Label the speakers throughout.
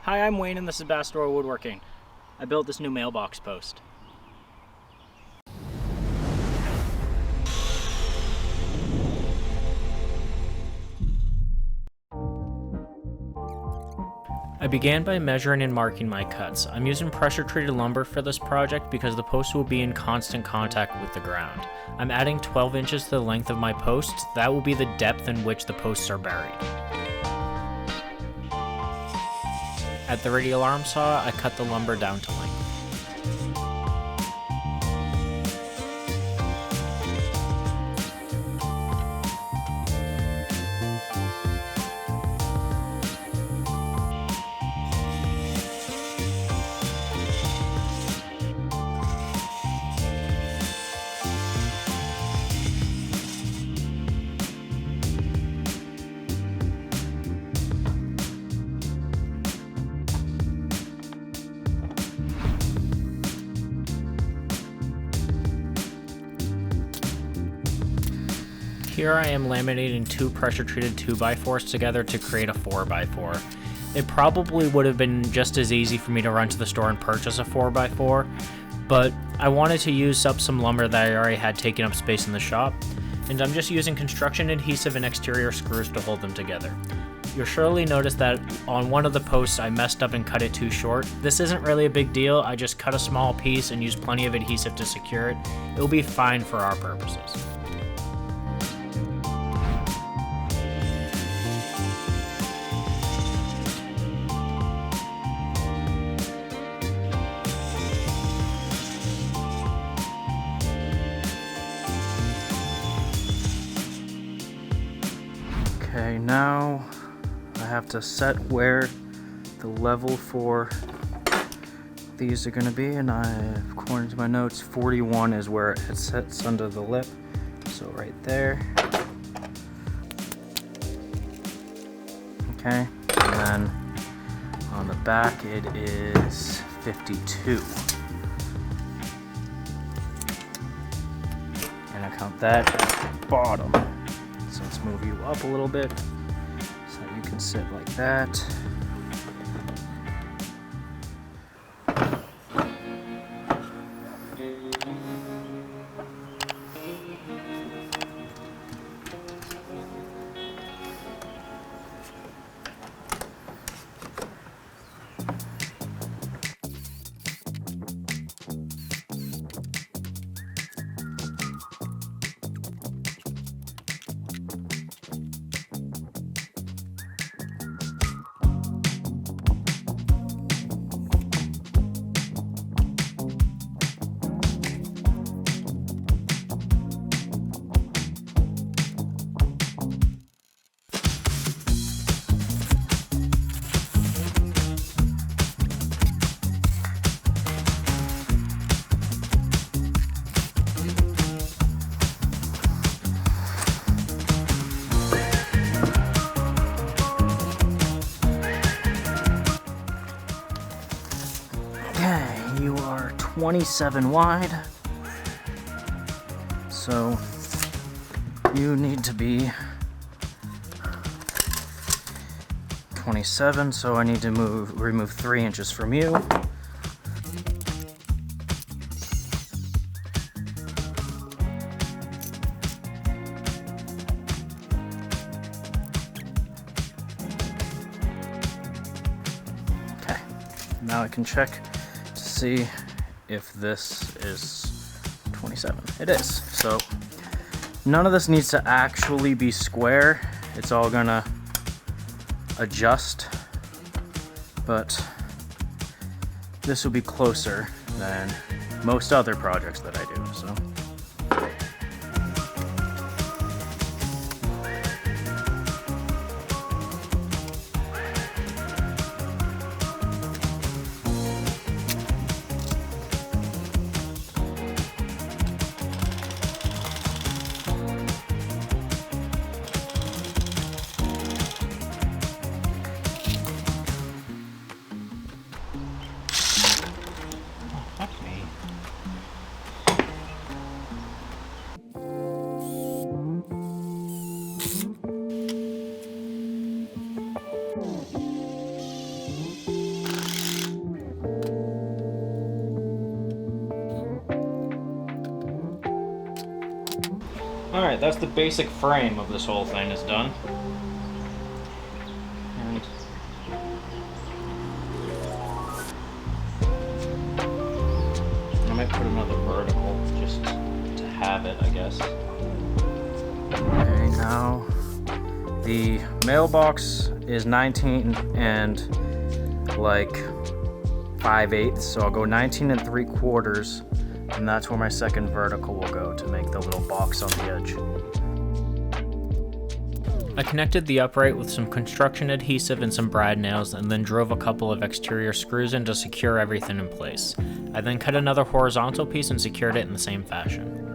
Speaker 1: Hi, I'm Wayne and this is Bassador Woodworking. I built this new mailbox post. I began by measuring and marking my cuts. I'm using pressure treated lumber for this project because the post will be in constant contact with the ground. I'm adding 12 inches to the length of my posts. That will be the depth in which the posts are buried. At the radial arm saw, I cut the lumber down to length. Here I am laminating two pressure-treated 2x4s together to create a 4x4. It probably would have been just as easy for me to run to the store and purchase a 4x4, but I wanted to use up some lumber that I already had taken up space in the shop, and I'm just using construction adhesive and exterior screws to hold them together. You'll surely notice that on one of the posts I messed up and cut it too short. This isn't really a big deal, I just cut a small piece and used plenty of adhesive to secure it. It will be fine for our purposes. Okay, now I have to set where the level for these are going to be, and according to my notes, 41 is where it sits under the lip, so right there. Okay, and then on the back it is 52. And I count that at the bottom. So let's move you up a little bit so you can sit like that. Okay, you are 27 wide, so you need to be 27, so I need to remove 3 inches from you. Okay, now I can check to see if this is 27. It is. So none of this needs to actually be square. It's all gonna adjust, but this will be closer than most other projects that I do. So Alright, that's the basic frame of this whole thing is done. And I might put another vertical just to have it, I guess. Okay, now the mailbox is 19 and like 5/8, so I'll go 19 3/4, and that's where my second vertical will go to make the little box on the edge. I connected the upright with some construction adhesive and some brad nails, and then drove a couple of exterior screws in to secure everything in place. I then cut another horizontal piece and secured it in the same fashion.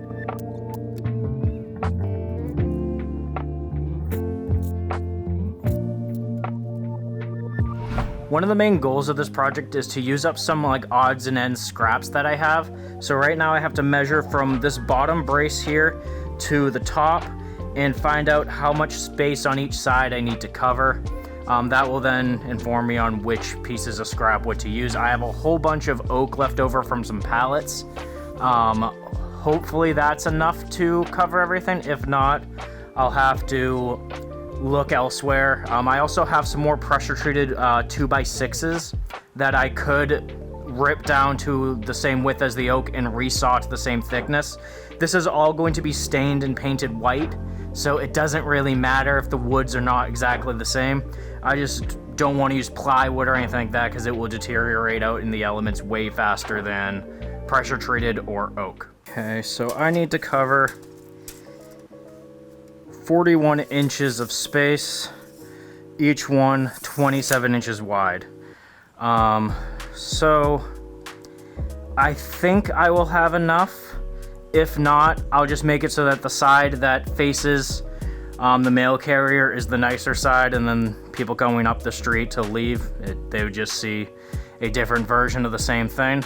Speaker 1: One of the main goals of this project is to use up some like odds and ends scraps that I have. So right now I have to measure from this bottom brace here to the top and find out how much space on each side I need to cover. That will then inform me on which pieces of scrap wood to use. I have a whole bunch of oak left over from some pallets. Hopefully that's enough to cover everything. If not, I'll have to look elsewhere. I also have some more pressure treated 2x6s that I could rip down to the same width as the oak and resaw to the same thickness. This is all going to be stained and painted white, so it doesn't really matter if the woods are not exactly the same. I just don't want to use plywood or anything like that because it will deteriorate out in the elements way faster than pressure treated or oak. Okay, so I need to cover 41 inches of space, each one 27 inches wide. So I think I will have enough. If not, I'll just make it so that the side that faces the mail carrier is the nicer side, and then people going up the street to leave, they would just see a different version of the same thing.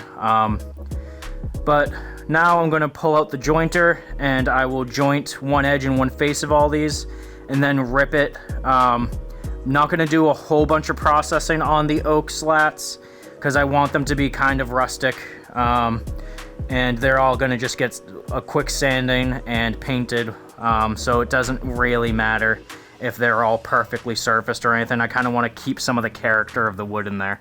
Speaker 1: But now I'm going to pull out the jointer, and I will joint one edge and one face of all these and then rip it. Not going to do a whole bunch of processing on the oak slats because I want them to be kind of rustic, and they're all going to just get a quick sanding and painted, so it doesn't really matter if they're all perfectly surfaced or anything. I kind of want to keep some of the character of the wood in there.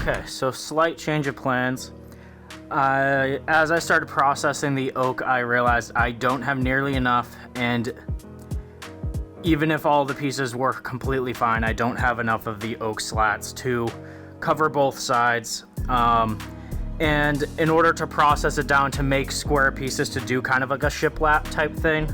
Speaker 1: Okay, so slight change of plans. As I started processing the oak, I realized I don't have nearly enough, and even if all the pieces were completely fine, I don't have enough of the oak slats to cover both sides. And in order to process it down to make square pieces to do kind of like a shiplap type thing,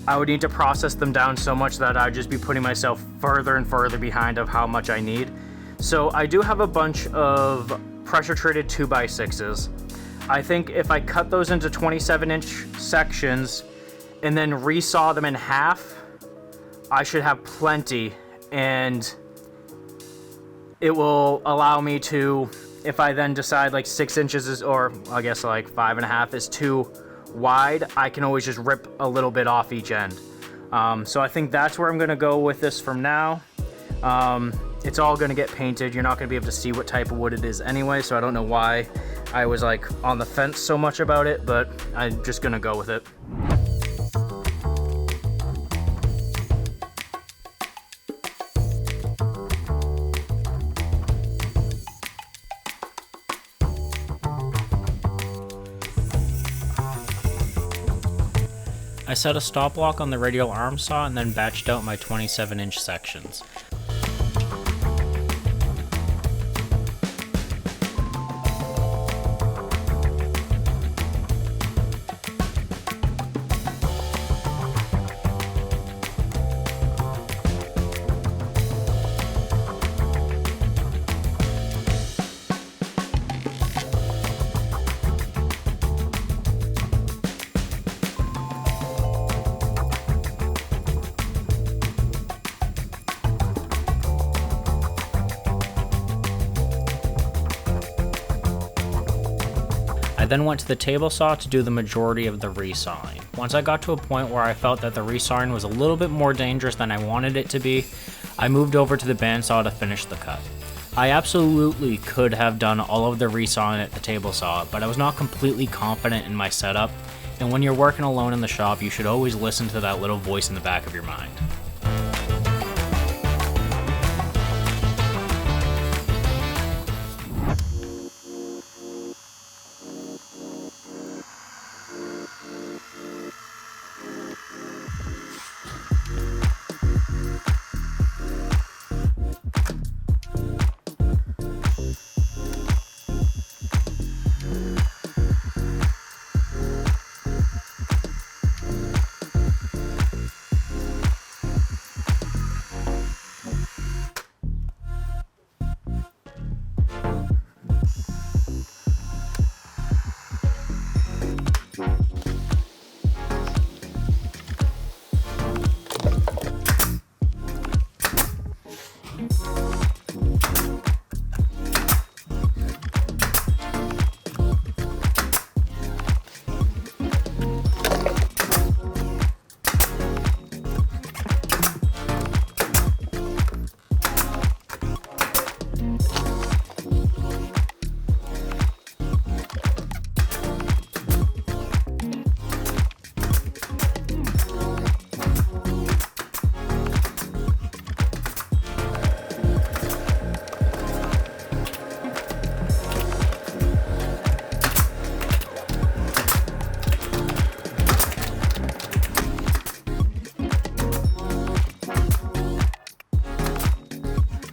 Speaker 1: I would need to process them down so much that I'd just be putting myself further and further behind of how much I need. So I do have a bunch of pressure treated 2x6s. I think if I cut those into 27-inch sections and then resaw them in half, I should have plenty, and it will allow me to, if I then decide like 6 inches is, or I guess like 5.5 is too wide, I can always just rip a little bit off each end. So I think that's where I'm gonna go with this from now. It's all gonna get painted. You're not gonna be able to see what type of wood it is anyway, so I don't know why I was like on the fence so much about it, but I'm just gonna go with it. I set a stop block on the radial arm saw and then batched out my 27-inch sections. I then went to the table saw to do the majority of the resawing. Once I got to a point where I felt that the resawing was a little bit more dangerous than I wanted it to be, I moved over to the bandsaw to finish the cut. I absolutely could have done all of the resawing at the table saw, but I was not completely confident in my setup, and when you're working alone in the shop, you should always listen to that little voice in the back of your mind.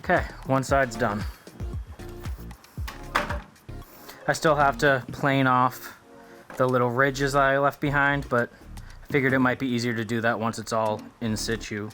Speaker 1: Okay, one side's done. I still have to plane off the little ridges that I left behind, but I figured it might be easier to do that once it's all in situ.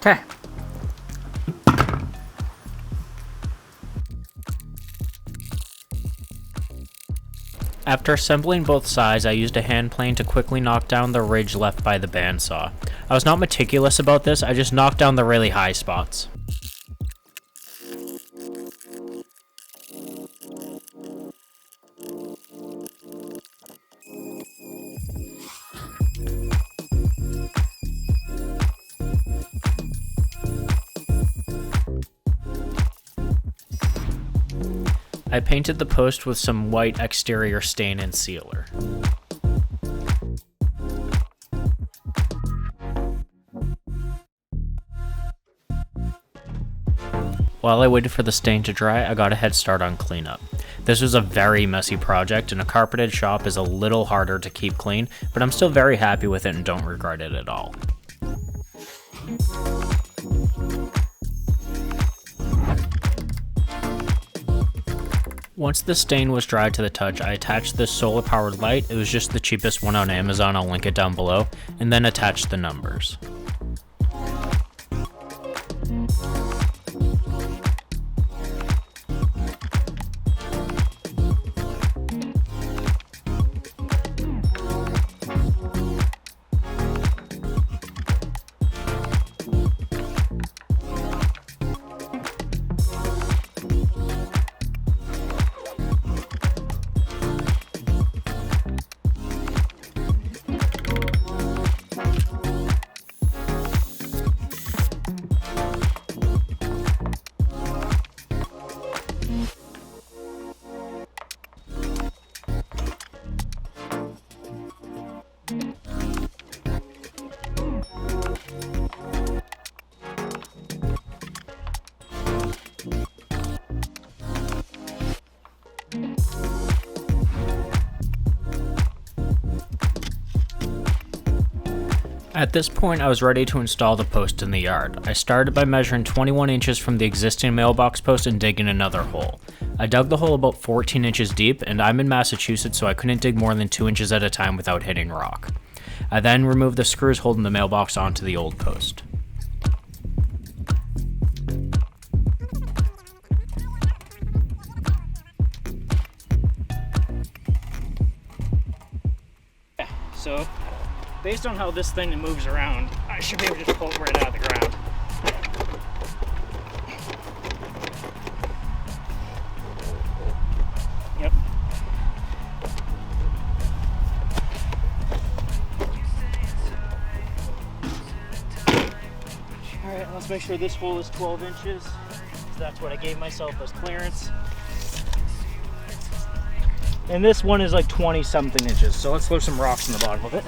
Speaker 1: Okay. After assembling both sides, I used a hand plane to quickly knock down the ridge left by the bandsaw. I was not meticulous about this, I just knocked down the really high spots. I painted the post with some white exterior stain and sealer. While I waited for the stain to dry, I got a head start on cleanup. This was a very messy project, and a carpeted shop is a little harder to keep clean, but I'm still very happy with it and don't regret it at all. Once the stain was dried to the touch, I attached this solar powered light. It was just the cheapest one on Amazon, I'll link it down below, and then attached the numbers. At this point, I was ready to install the post in the yard. I started by measuring 21 inches from the existing mailbox post and digging another hole. I dug the hole about 14 inches deep, and I'm in Massachusetts, so I couldn't dig more than 2 inches at a time without hitting rock. I then removed the screws holding the mailbox onto the old post. So, based on how this thing moves around, I should be able to just pull it right out of the ground. Yep. Alright, let's make sure this hole is 12 inches. So that's what I gave myself as clearance. And this one is like 20 something inches, so let's throw some rocks in the bottom of it.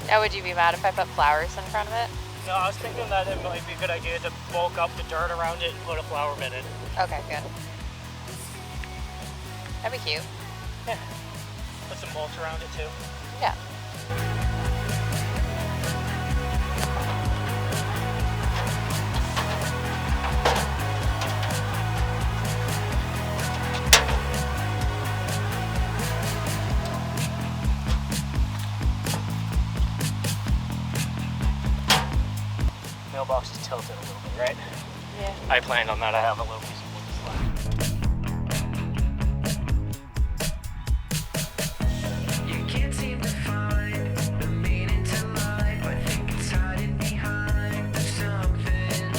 Speaker 2: Now, would you be mad if I put flowers in front of it?
Speaker 1: No, I was thinking that it might be a good idea to bulk up the dirt around it and put a flower bed in.
Speaker 2: Okay, good. That'd be cute.
Speaker 1: Yeah. Put some mulch around it too.
Speaker 2: Yeah.
Speaker 1: Mailbox is tilted a little bit, right?
Speaker 2: Yeah.
Speaker 1: I planned on that. I have a little piece of wood slack.
Speaker 3: You can't seem to find the meaning to life. I think it's hiding behind something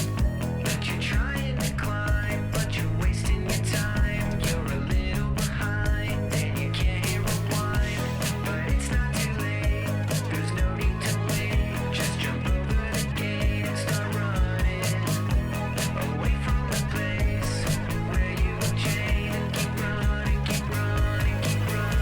Speaker 3: that you're trying to climb, but you're wasting your time. You're a little behind and you can't hit rewind, but it's not too late. There's no need to wait. Just jump over the gate and start running away from the place where you were chained, and keep running, keep running, keep running.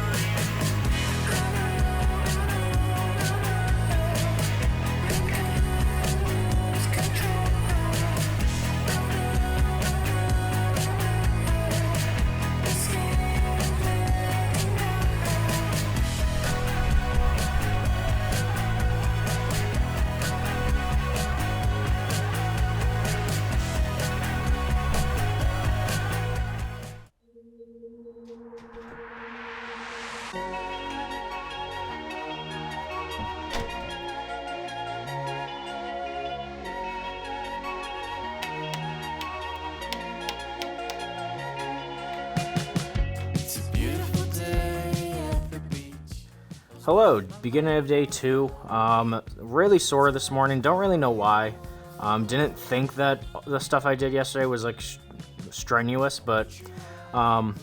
Speaker 1: Hello, beginning of day 2. Really sore this morning. Don't really know why. Didn't think that the stuff I did yesterday was like strenuous, but the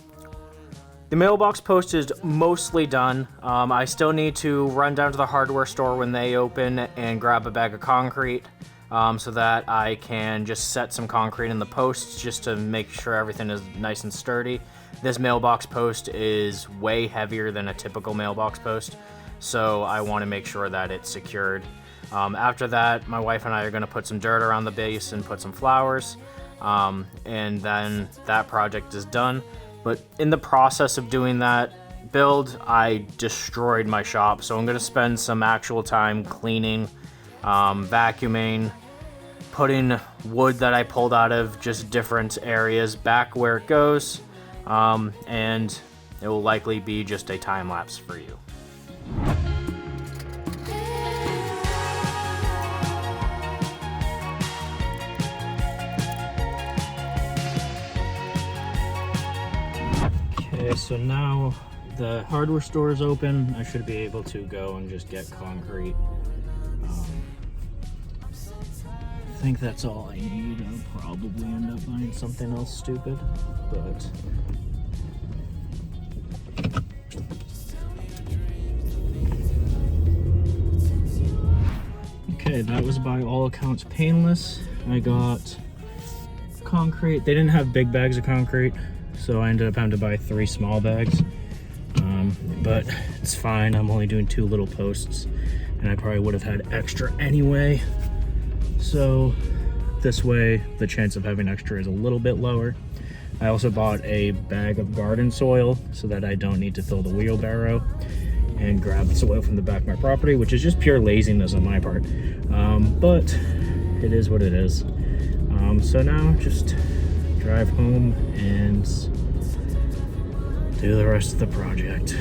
Speaker 1: mailbox post is mostly done. I still need to run down to the hardware store when they open and grab a bag of concrete so that I can just set some concrete in the posts just to make sure everything is nice and sturdy. This mailbox post is way heavier than a typical mailbox post, so I want to make sure that it's secured. After that, my wife and I are going to put some dirt around the base and put some flowers, and then that project is done. But in the process of doing that build, I destroyed my shop, so I'm going to spend some actual time cleaning, vacuuming, putting wood that I pulled out of just different areas back where it goes, and it will likely be just a time lapse for you. Okay, so now the hardware store is open. I should be able to go and just get concrete. I think that's all I need. I'll probably end up buying something else stupid, but okay, that was by all accounts painless. I got concrete. They didn't have big bags of concrete, so I ended up having to buy 3 small bags. But it's fine. I'm only doing 2 little posts, and I probably would have had extra anyway. So this way, the chance of having extra is a little bit lower. I also bought a bag of garden soil so that I don't need to fill the wheelbarrow and grab the soil from the back of my property, which is just pure laziness on my part. But it is what it is. So now just drive home and do the rest of the project.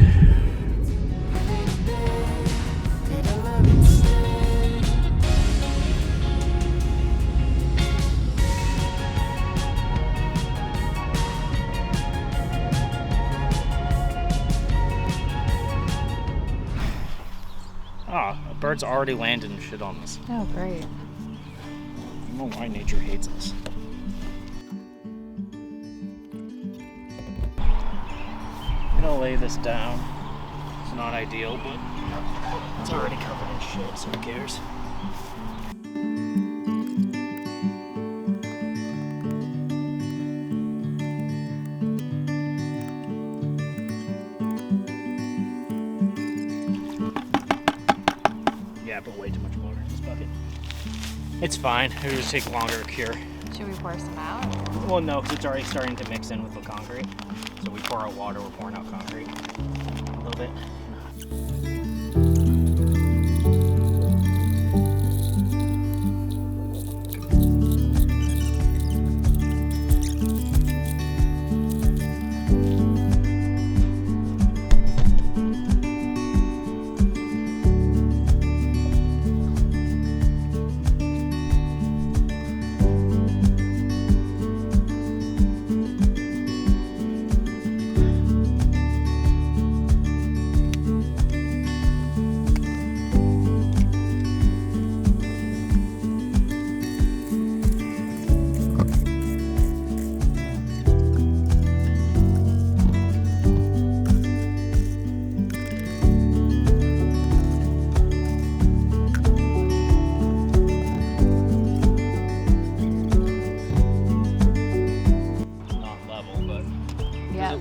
Speaker 1: Ah, a bird's already landed and shit on us.
Speaker 2: Oh, great.
Speaker 1: I don't know why nature hates us. I'm gonna lay this down. It's not ideal, but it's already covered in shit, so who cares? Yeah, but way too much water in this bucket. It's fine. It'll just take longer to cure.
Speaker 2: Should we pour some out?
Speaker 1: Well, no, because it's already starting to mix in with the concrete. So we pour out water, we're pouring out concrete. A little bit.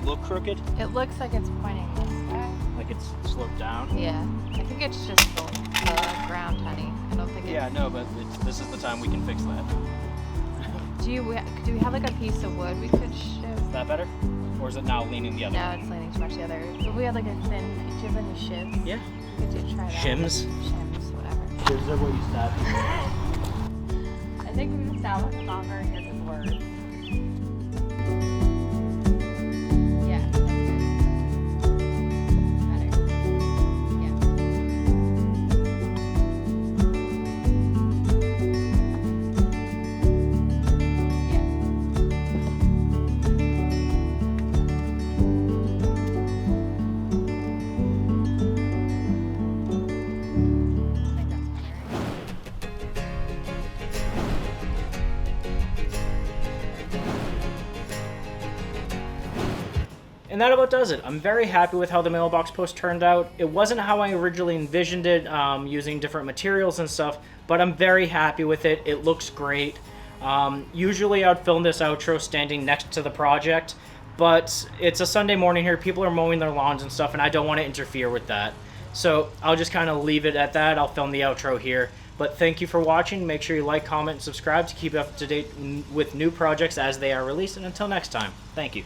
Speaker 1: Look crooked?
Speaker 2: It looks like it's pointing this way.
Speaker 1: Like it's sloped down?
Speaker 2: Yeah. I think it's just the ground, honey. I don't think it's...
Speaker 1: Yeah, no, but this is the time we can fix that.
Speaker 2: Do we have like a piece of wood we could shift?
Speaker 1: Is that better? Or is it now leaning the other
Speaker 2: No,
Speaker 1: way?
Speaker 2: it's leaning too much the other. But we have like a thin... Do you have any shivs?
Speaker 1: Yeah.
Speaker 2: We could try that.
Speaker 1: Shims?
Speaker 2: Shims, whatever.
Speaker 1: Shims are what you stab.
Speaker 2: I think we've established not very good with words. Yeah. Better. Yeah.
Speaker 1: And that about does it. I'm very happy with how the mailbox post turned out. It wasn't how I originally envisioned it, using different materials and stuff, but I'm very happy with it. It looks great. Usually I'd film this outro standing next to the project, but it's a Sunday morning here. People are mowing their lawns and stuff, and I don't want to interfere with that. So I'll just kind of leave it at that. I'll film the outro here. But thank you for watching. Make sure you like, comment, and subscribe to keep up to date with new projects as they are released. And until next time, thank you.